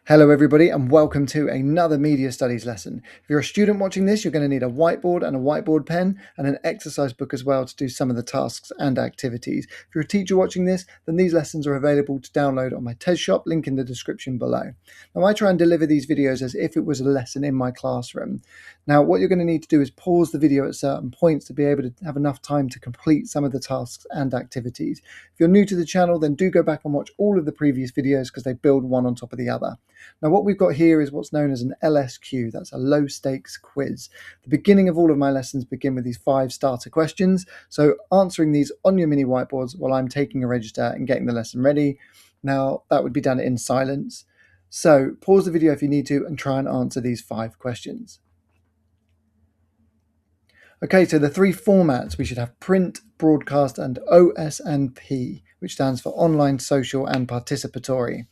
Hello everybody and welcome to another Media Studies lesson. If you're a student watching this, you're going to need a whiteboard and a whiteboard pen and an exercise book as well to do some of the tasks and activities. If you're a teacher watching this, then these lessons are available to download on my TES Shop, link in the description below. Now I try and deliver these videos as if it was a lesson in my classroom. Now what you're going to need to do is pause the video at certain points to be able to have enough time to complete some of the tasks and activities. If you're new to the channel, then do go back and watch all of the previous videos because they build one on top of the other. Now what we've got here is what's known as an LSQ, that's a low stakes quiz. The beginning of all of my lessons begin with these 5 starter questions, so answering these on your mini whiteboards while I'm taking a register and getting the lesson ready. Now that would be done in silence, so pause the video if you need to and try and answer these 5 questions. Okay, so the 3 formats, we should have print, broadcast and OS&P, which stands for online, social and participatory.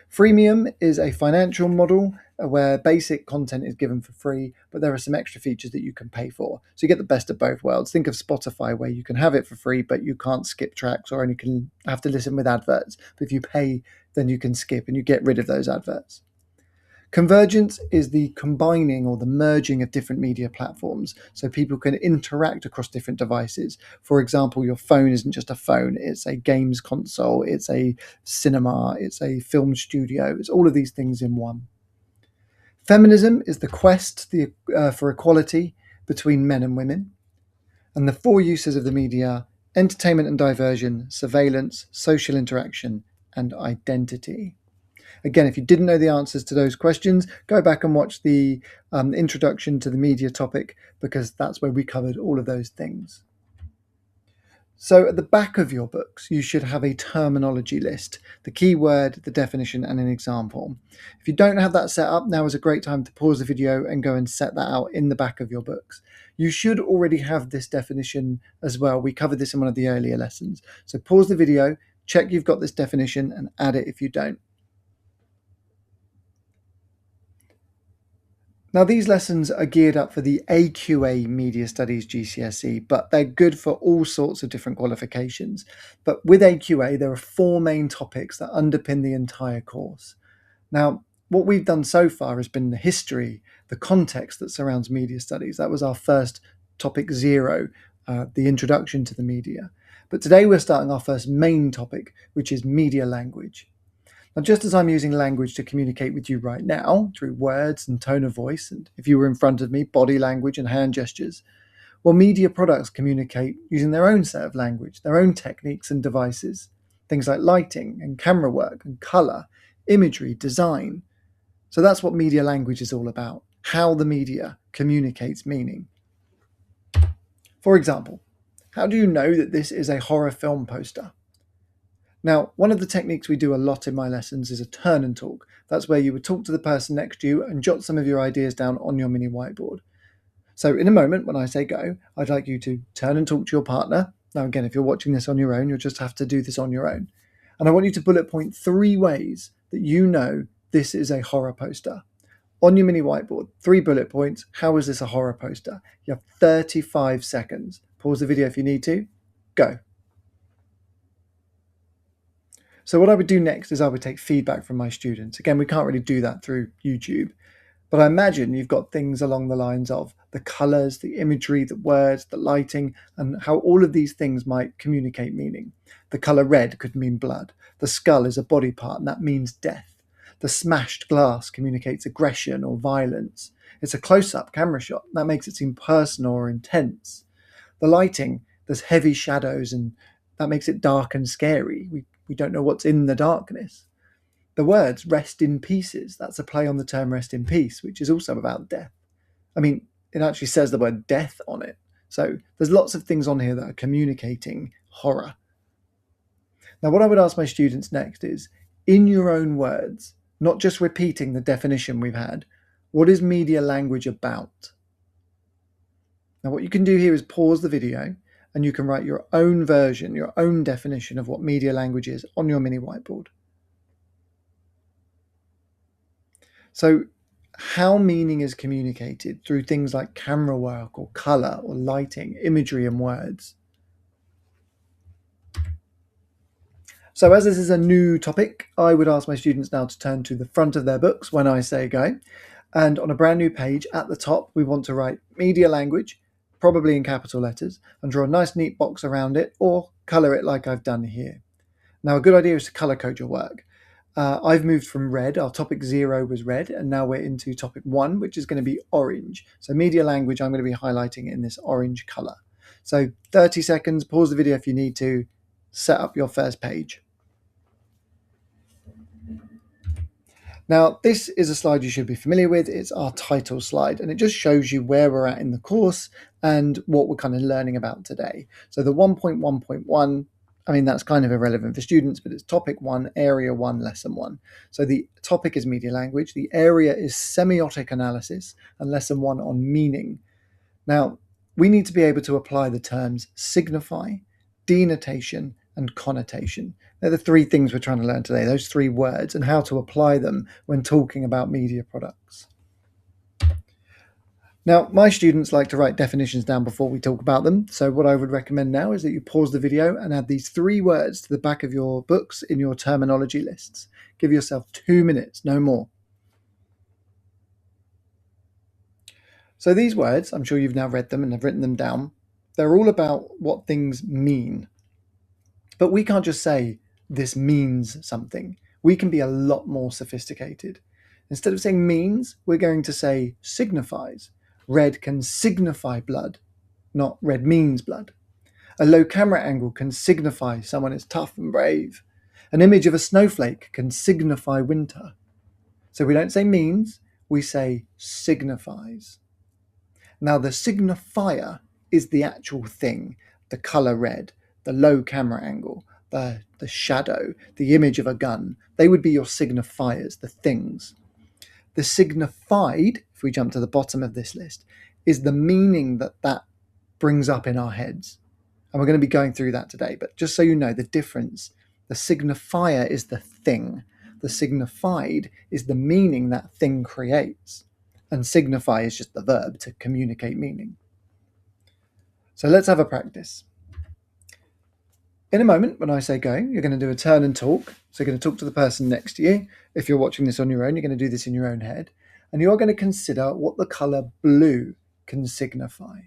Freemium is a financial model where basic content is given for free, but there are some extra features that you can pay for. So you get the best of both worlds. Think of Spotify, where you can have it for free, but you can't skip tracks or only can have to listen with adverts. But if you pay, then you can skip and you get rid of those adverts. Convergence is the combining or the merging of different media platforms so people can interact across different devices. For example, your phone isn't just a phone, it's a games console, it's a cinema, it's a film studio, it's all of these things in one. Feminism is the quest for equality between men and women. And the 4 uses of the media: entertainment and diversion, surveillance, social interaction, and identity. Again, if you didn't know the answers to those questions, go back and watch the introduction to the media topic, because that's where we covered all of those things. So at the back of your books, you should have a terminology list, the keyword, the definition, and an example. If you don't have that set up, now is a great time to pause the video and go and set that out in the back of your books. You should already have this definition as well. We covered this in one of the earlier lessons. So pause the video, check you've got this definition, and add it if you don't. Now, these lessons are geared up for the AQA Media Studies GCSE, but they're good for all sorts of different qualifications. But with AQA, there are 4 main topics that underpin the entire course. Now, what we've done so far has been the history, the context that surrounds media studies. That was our first topic 0, the introduction to the media. But today we're starting our first main topic, which is media language. Now, just as I'm using language to communicate with you right now, through words and tone of voice, and if you were in front of me, body language and hand gestures, well, media products communicate using their own set of language, their own techniques and devices, things like lighting and camera work and colour, imagery, design. So that's what media language is all about, how the media communicates meaning. For example, how do you know that this is a horror film poster? Now, one of the techniques we do a lot in my lessons is a turn and talk. That's where you would talk to the person next to you and jot some of your ideas down on your mini whiteboard. So in a moment, when I say go, I'd like you to turn and talk to your partner. Now, again, if you're watching this on your own, you'll just have to do this on your own. And I want you to bullet point 3 ways that you know this is a horror poster. On your mini whiteboard, 3 bullet points. How is this a horror poster? You have 35 seconds. Pause the video if you need to. Go. So what I would do next is I would take feedback from my students. Again, we can't really do that through YouTube, but I imagine you've got things along the lines of the colours, the imagery, the words, the lighting, and how all of these things might communicate meaning. The colour red could mean blood. The skull is a body part, and that means death. The smashed glass communicates aggression or violence. It's a close-up camera shot. That makes it seem personal or intense. The lighting, there's heavy shadows, and that makes it dark and scary. We don't know what's in the darkness. The words rest in pieces, that's a play on the term rest in peace, which is also about death. I mean, it actually says the word death on it. So there's lots of things on here that are communicating horror. Now, what I would ask my students next is, in your own words, not just repeating the definition we've had, what is media language about? Now, what you can do here is pause the video and you can write your own version, your own definition of what media language is on your mini whiteboard. So how meaning is communicated through things like camera work or colour or lighting, imagery and words. So as this is a new topic, I would ask my students now to turn to the front of their books when I say go. And on a brand new page at the top, we want to write media language, probably in capital letters, and draw a nice neat box around it or colour it like I've done here. Now, a good idea is to colour code your work. I've moved from red, our topic 0 was red, and now we're into topic 1, which is going to be orange. So media language, I'm going to be highlighting in this orange colour. So 30 seconds, pause the video if you need to, set up your first page. Now, this is a slide you should be familiar with. It's our title slide, and it just shows you where we're at in the course and what we're kind of learning about today. So the 1.1.1, I mean, that's kind of irrelevant for students, but it's topic 1, area 1, lesson 1. So the topic is media language, the area is semiotic analysis, and lesson 1 on meaning. Now, we need to be able to apply the terms signify, denotation, and connotation. They're the three things we're trying to learn today, those three words, and how to apply them when talking about media products. Now, my students like to write definitions down before we talk about them, so what I would recommend now is that you pause the video and add these three words to the back of your books in your terminology lists. Give yourself 2 minutes, no more. So these words, I'm sure you've now read them and have written them down. They're all about what things mean. But we can't just say, this means something. We can be a lot more sophisticated. Instead of saying means, we're going to say signifies. Red can signify blood, not red means blood. A low camera angle can signify someone is tough and brave. An image of a snowflake can signify winter. So we don't say means, we say signifies. Now the signifier is the actual thing, the color red, the low camera angle, the shadow, the image of a gun. They would be your signifiers, the things. The signified, if we jump to the bottom of this list, is the meaning that brings up in our heads. And we're going to be going through that today. But just so you know the difference, the signifier is the thing. The signified is the meaning that thing creates. And signify is just the verb to communicate meaning. So let's have a practice. In a moment, when I say go, you're going to do a turn and talk. So you're going to talk to the person next to you. If you're watching this on your own, you're going to do this in your own head. And you're going to consider what the colour blue can signify.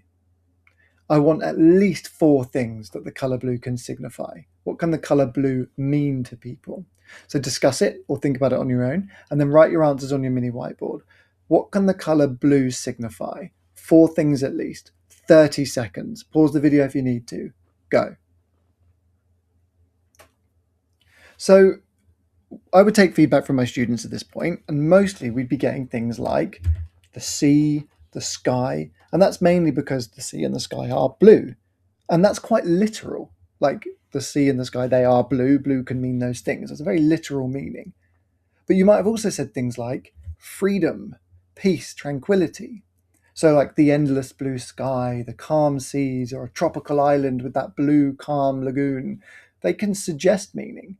I want at least 4 things that the colour blue can signify. What can the colour blue mean to people? So discuss it or think about it on your own, and then write your answers on your mini whiteboard. What can the colour blue signify? 4 things at least. 30 seconds. Pause the video if you need to. Go. So I would take feedback from my students at this point, and mostly we'd be getting things like the sea, the sky, and that's mainly because the sea and the sky are blue. And that's quite literal. Like the sea and the sky, they are blue. Blue can mean those things. It's a very literal meaning. But you might have also said things like freedom, peace, tranquility. So like the endless blue sky, the calm seas, or a tropical island with that blue, calm lagoon, they can suggest meaning.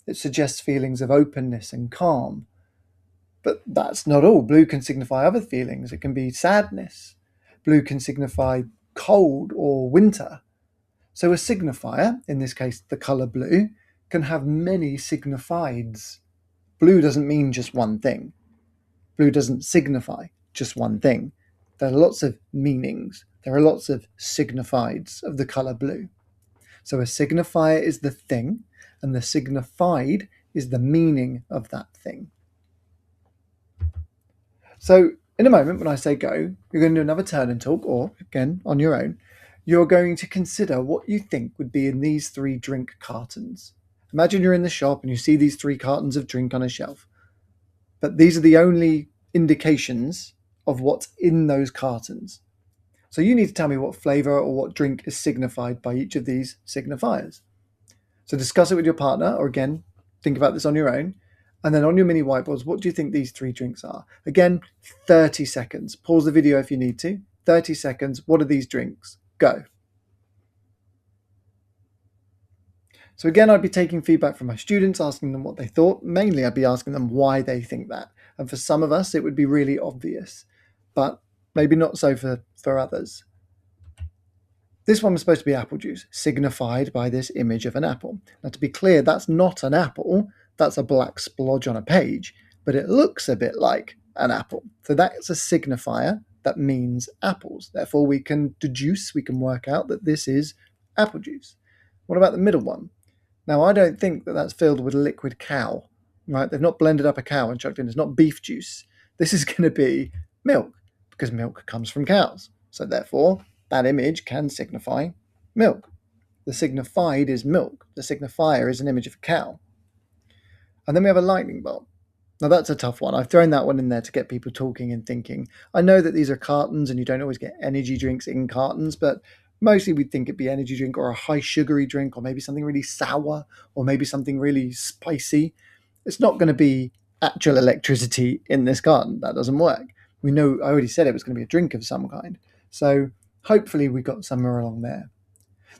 It suggests feelings of openness and calm. But that's not all. Blue can signify other feelings. It can be sadness. Blue can signify cold or winter. So a signifier, in this case the colour blue, can have many signifieds. Blue doesn't mean just one thing. Blue doesn't signify just one thing. There are lots of meanings. There are lots of signifieds of the colour blue. So a signifier is the thing, and the signified is the meaning of that thing. So in a moment, when I say go, you're going to do another turn and talk, or again, on your own. You're going to consider what you think would be in these 3 drink cartons. Imagine you're in the shop and you see these 3 cartons of drink on a shelf. But these are the only indications of what's in those cartons. So you need to tell me what flavour or what drink is signified by each of these signifiers. So discuss it with your partner, or again, think about this on your own. And then on your mini whiteboards, what do you think these 3 drinks are? Again, 30 seconds. Pause the video if you need to. 30 seconds. What are these drinks? Go. So again, I'd be taking feedback from my students, asking them what they thought. Mainly, I'd be asking them why they think that. And for some of us, it would be really obvious, but maybe not so for others. This one was supposed to be apple juice, signified by this image of an apple. Now, to be clear, that's not an apple, that's a black splodge on a page, but it looks a bit like an apple. So that's a signifier that means apples. Therefore, we can deduce, we can work out that this is apple juice. What about the middle one? Now, I don't think that that's filled with liquid cow, right? They've not blended up a cow and chucked in. It's not beef juice. This is going to be milk, because milk comes from cows. So therefore, that image can signify milk. The signified is milk. The signifier is an image of a cow. And then we have a lightning bolt. Now that's a tough one. I've thrown that one in there to get people talking and thinking. I know that these are cartons and you don't always get energy drinks in cartons, but mostly we'd think it'd be energy drink or a high sugary drink or maybe something really sour or maybe something really spicy. It's not going to be actual electricity in this carton. That doesn't work. We know, I already said it was going to be a drink of some kind. So hopefully we got somewhere along there.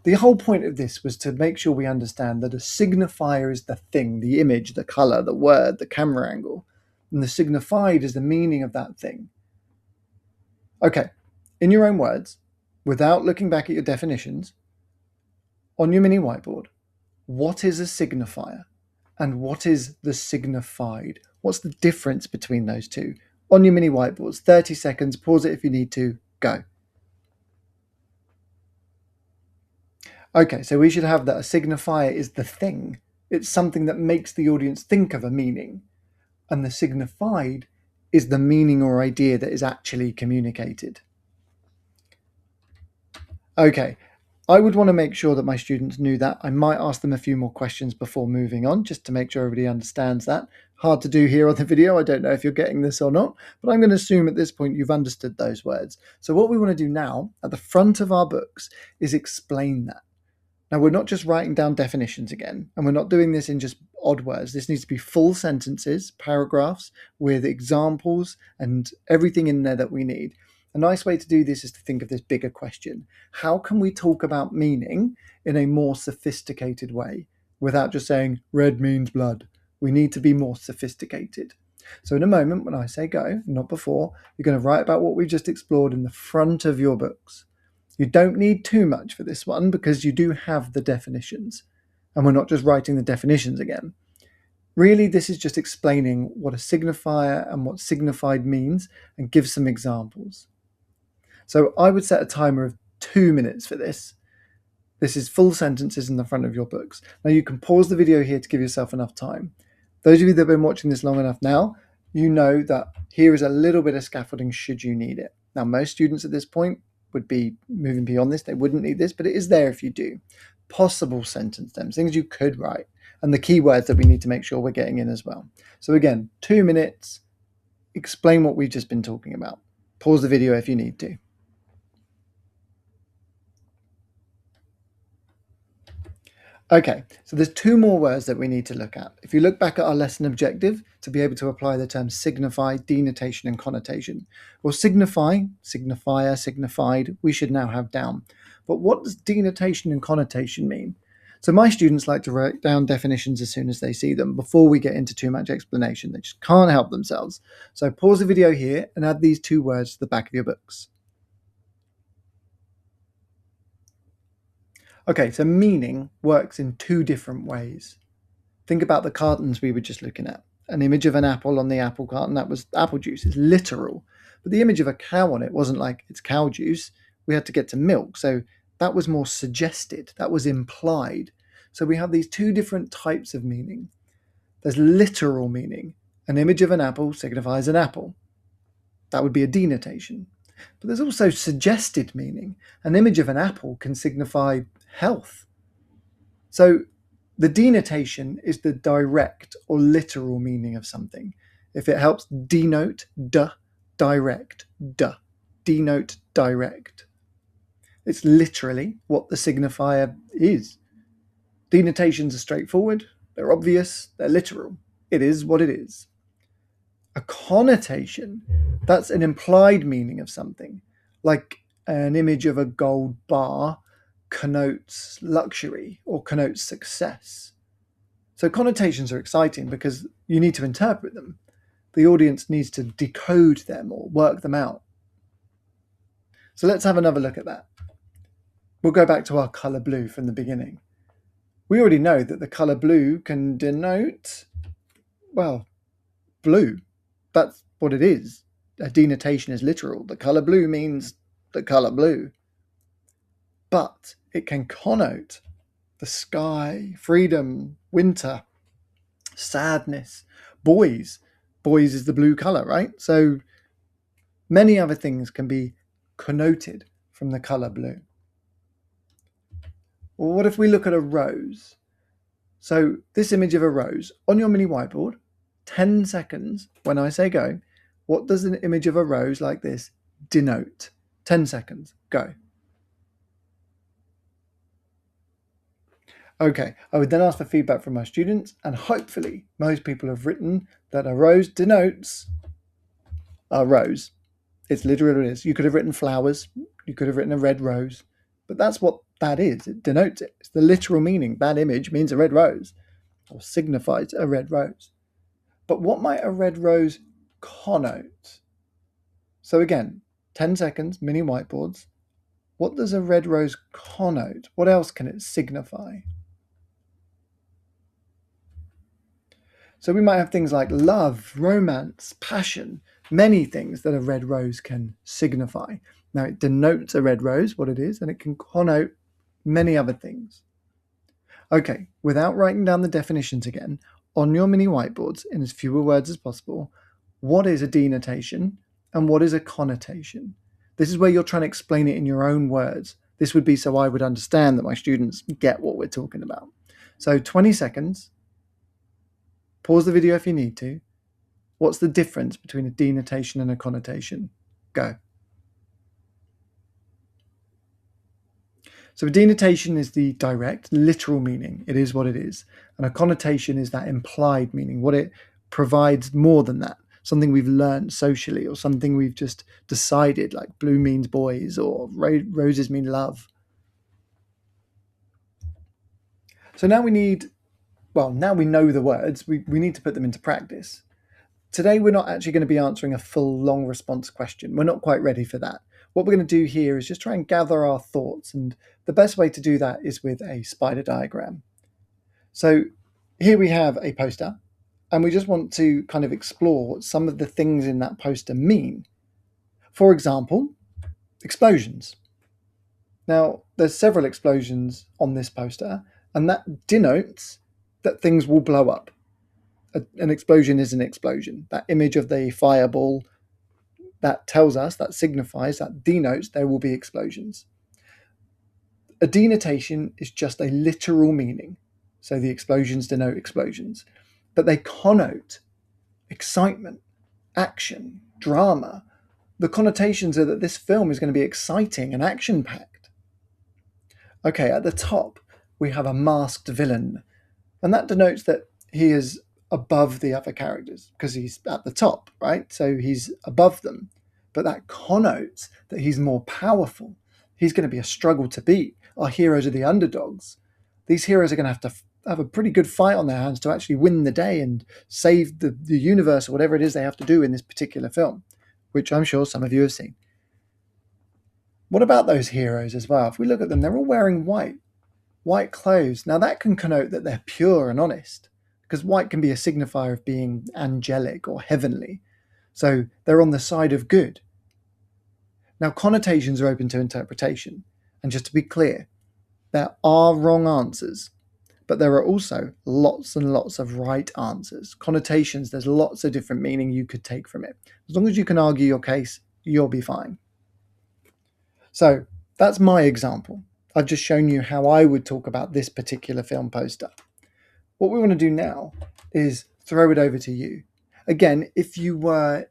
The whole point of this was to make sure we understand that a signifier is the thing, the image, the color, the word, the camera angle, and the signified is the meaning of that thing. Okay, in your own words, without looking back at your definitions, on your mini whiteboard, what is a signifier and what is the signified? What's the difference between those two? On your mini whiteboards, 30 seconds, pause it if you need to, go. Okay, so we should have that a signifier is the thing. It's something that makes the audience think of a meaning. And the signified is the meaning or idea that is actually communicated. Okay, I would want to make sure that my students knew that. I might ask them a few more questions before moving on, just to make sure everybody understands that. Hard to do here on the video. I don't know if you're getting this or not, but I'm going to assume at this point you've understood those words. So what we want to do now at the front of our books is explain that. Now, we're not just writing down definitions again, and we're not doing this in just odd words. This needs to be full sentences, paragraphs, with examples and everything in there that we need. A nice way to do this is to think of this bigger question. How can we talk about meaning in a more sophisticated way without just saying red means blood? We need to be more sophisticated. So in a moment, when I say go, not before, you're going to write about what we've just explored in the front of your books. You don't need too much for this one because you do have the definitions. And we're not just writing the definitions again. Really, this is just explaining what a signifier and what signified means and give some examples. So I would set a timer of 2 minutes for this. This is full sentences in the front of your books. Now you can pause the video here to give yourself enough time. Those of you that have been watching this long enough now, you know that here is a little bit of scaffolding should you need it. Now most students at this point would be moving beyond this. They wouldn't need this, but it is there if you do. Possible sentence stems, things you could write, and the keywords that we need to make sure we're getting in as well. So again, 2 minutes, explain what we've just been talking about. Pause the video if you need to. Okay, so there's 2 more words that we need to look at. If you look back at our lesson objective, to be able to apply the terms signify, denotation, and connotation. Well, signify, signifier, signified, we should now have down. But what does denotation and connotation mean? So my students like to write down definitions as soon as they see them before we get into too much explanation. They just can't help themselves. So pause the video here and add these 2 words to the back of your books. Okay, so meaning works in 2 different ways. Think about the cartons we were just looking at. An image of an apple on the apple carton, that was apple juice. It's literal. But the image of a cow on it wasn't like it's cow juice. We had to get to milk. So that was more suggested. That was implied. So we have these 2 different types of meaning. There's literal meaning. An image of an apple signifies an apple. That would be a denotation. But there's also suggested meaning. An image of an apple can signify health. So the denotation is the direct or literal meaning of something. If it helps denote, direct, denote, direct. It's literally what the signifier is. Denotations are straightforward, they're obvious, they're literal. It is what it is. A connotation, that's an implied meaning of something, like an image of a gold bar connotes luxury or connotes success. So connotations are exciting because you need to interpret them. The audience needs to decode them or work them out. So let's have another look at that. We'll go back to our colour blue from the beginning. We already know that the colour blue can denote, well, blue. That's what it is. A denotation is literal. The colour blue means the colour blue. But it can connote the sky, freedom, winter, sadness, boys. Boys is the blue colour, right? So many other things can be connoted from the colour blue. Well, what if we look at a rose? So this image of a rose on your mini whiteboard, 10 seconds when I say go, what does an image of a rose like this denote? 10 seconds, go. Okay, I would then ask for feedback from my students, and hopefully most people have written that a rose denotes a rose. It's literally what it is. You could have written flowers, you could have written a red rose, but that's what that is. It denotes it. It's the literal meaning. That image means a red rose, or signifies a red rose. But what might a red rose connote? So again, 10 seconds, mini whiteboards. What does a red rose connote? What else can it signify? So we might have things like love, romance, passion, many things that a red rose can signify. Now it denotes a red rose, what it is, and it can connote many other things. Okay, without writing down the definitions again, on your mini whiteboards, in as fewer words as possible, what is a denotation and what is a connotation? This is where you're trying to explain it in your own words. This would be so I would understand that my students get what we're talking about. So 20 seconds. Pause the video if you need to. What's the difference between a denotation and a connotation? Go. So a denotation is the direct, literal meaning. It is what it is. And a connotation is that implied meaning, what it provides more than that. Something we've learned socially, or something we've just decided, like blue means boys or roses mean love. So now we know the words, we need to put them into practice. Today, we're not actually going to be answering a full long response question. We're not quite ready for that. What we're going to do here is just try and gather our thoughts. And the best way to do that is with a spider diagram. So here we have a poster, and we just want to kind of explore what some of the things in that poster mean. For example, explosions. Now, there's several explosions on this poster, and that denotes that things will blow up. An explosion is an explosion. That image of the fireball, that tells us, that signifies, that denotes there will be explosions. A denotation is just a literal meaning. So the explosions denote explosions. But they connote excitement, action, drama. The connotations are that this film is going to be exciting and action-packed. Okay, at the top, we have a masked villain. And that denotes that he is above the other characters because he's at the top, right? So he's above them. But that connotes that he's more powerful. He's going to be a struggle to beat. Our heroes are the underdogs. These heroes are going to have a pretty good fight on their hands to actually win the day and save the universe or whatever it is they have to do in this particular film, which I'm sure some of you have seen. What about those heroes as well? If we look at them, they're all wearing white clothes. Now that can connote that they're pure and honest, because white can be a signifier of being angelic or heavenly. So they're on the side of good. Now connotations are open to interpretation. And just to be clear, there are wrong answers, but there are also lots and lots of right answers. Connotations, there's lots of different meaning you could take from it. As long as you can argue your case, you'll be fine. So that's my example. I've just shown you how I would talk about this particular film poster. What we want to do now is throw it over to you. Again, if you were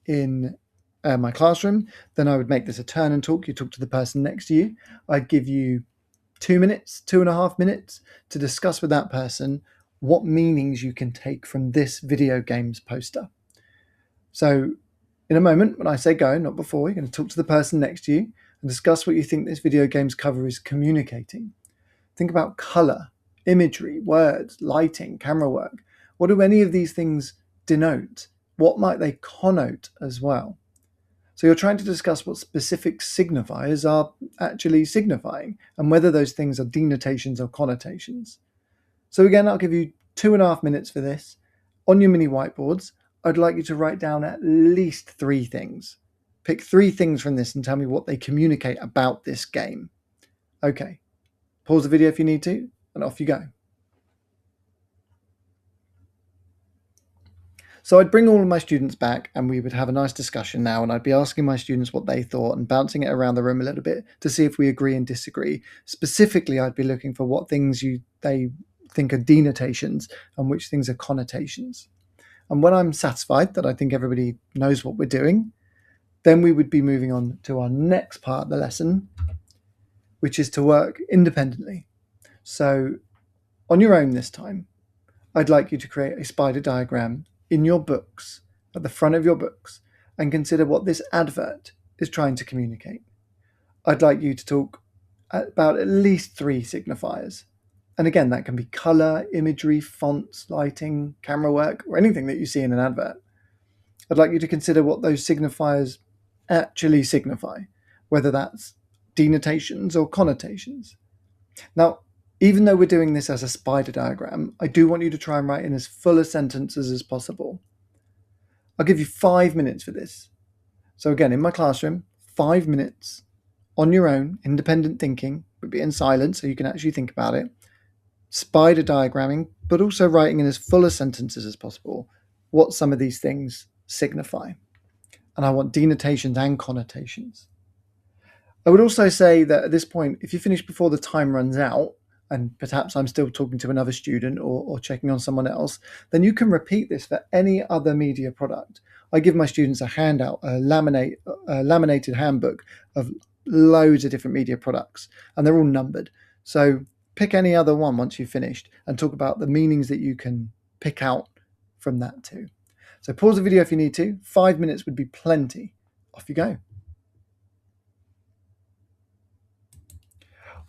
in my classroom, then I would make this a turn and talk. You talk to the person next to you. I'd give you 2.5 minutes to discuss with that person what meanings you can take from this video games poster. So in a moment, when I say go, not before, you're going to talk to the person next to you and discuss what you think this video games cover is communicating. Think about color, imagery, words, lighting, camera work. What do any of these things denote? What might they connote as well? So you're trying to discuss what specific signifiers are actually signifying and whether those things are denotations or connotations. So again, I'll give you 2.5 minutes for this. On your mini whiteboards, I'd like you to write down at least 3 things. Pick 3 things from this and tell me what they communicate about this game. Okay, pause the video if you need to, and off you go. So I'd bring all of my students back and we would have a nice discussion now, and I'd be asking my students what they thought and bouncing it around the room a little bit to see if we agree and disagree. Specifically, I'd be looking for what things they think are denotations and which things are connotations. And when I'm satisfied that I think everybody knows what we're doing, then we would be moving on to our next part of the lesson, which is to work independently. So on your own this time, I'd like you to create a spider diagram in your books, at the front of your books, and consider what this advert is trying to communicate. I'd like you to talk about at least 3 signifiers. And again, that can be color, imagery, fonts, lighting, camera work, or anything that you see in an advert. I'd like you to consider what those signifiers actually signify, whether that's denotations or connotations. Now, even though we're doing this as a spider diagram, I do want you to try and write in as full a sentences as possible. I'll give you 5 minutes for this. So again, in my classroom, 5 minutes on your own, independent thinking, but be in silence so you can actually think about it. Spider diagramming, but also writing in as full a sentences as possible what some of these things signify. And I want denotations and connotations. I would also say that at this point, if you finish before the time runs out, and perhaps I'm still talking to another student or checking on someone else, then you can repeat this for any other media product. I give my students a handout, a laminated handbook of loads of different media products, and they're all numbered. So pick any other one once you've finished and talk about the meanings that you can pick out from that too. So pause the video if you need to. 5 minutes would be plenty. Off you go.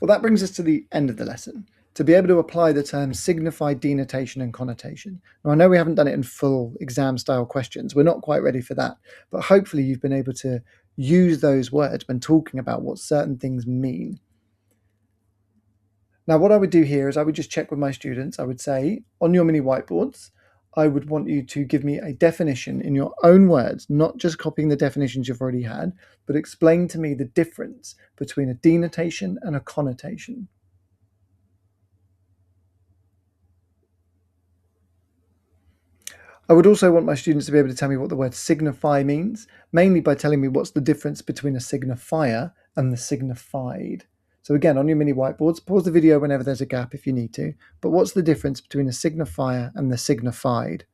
Well, that brings us to the end of the lesson. To be able to apply the terms signify, denotation, and connotation. Now, I know we haven't done it in full exam-style questions. We're not quite ready for that. But hopefully you've been able to use those words when talking about what certain things mean. Now, what I would do here is I would just check with my students. I would say, on your mini whiteboards, I would want you to give me a definition in your own words, not just copying the definitions you've already had, but explain to me the difference between a denotation and a connotation. I would also want my students to be able to tell me what the word signify means, mainly by telling me what's the difference between a signifier and the signified. So again, on your mini whiteboards, pause the video whenever there's a gap if you need to, but what's the difference between a signifier and the signified?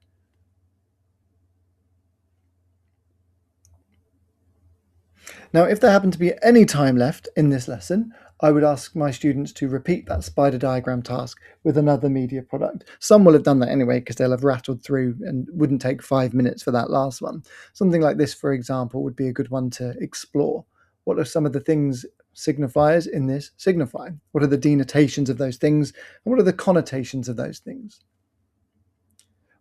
Now, if there happened to be any time left in this lesson, I would ask my students to repeat that spider diagram task with another media product. Some will have done that anyway because they'll have rattled through and wouldn't take 5 minutes for that last one. Something like this, for example, would be a good one to explore. What are some of the things signifiers in this signify? What are the denotations of those things? And what are the connotations of those things?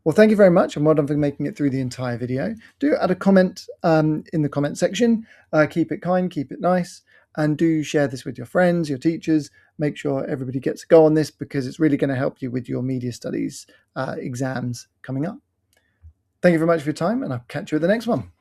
Well, thank you very much, and well done for making it through the entire video. Do add a comment in the comment section. Keep it kind, keep it nice, and do share this with your friends, your teachers. Make sure everybody gets a go on this because it's really going to help you with your media studies exams coming up. Thank you very much for your time, and I'll catch you at the next one.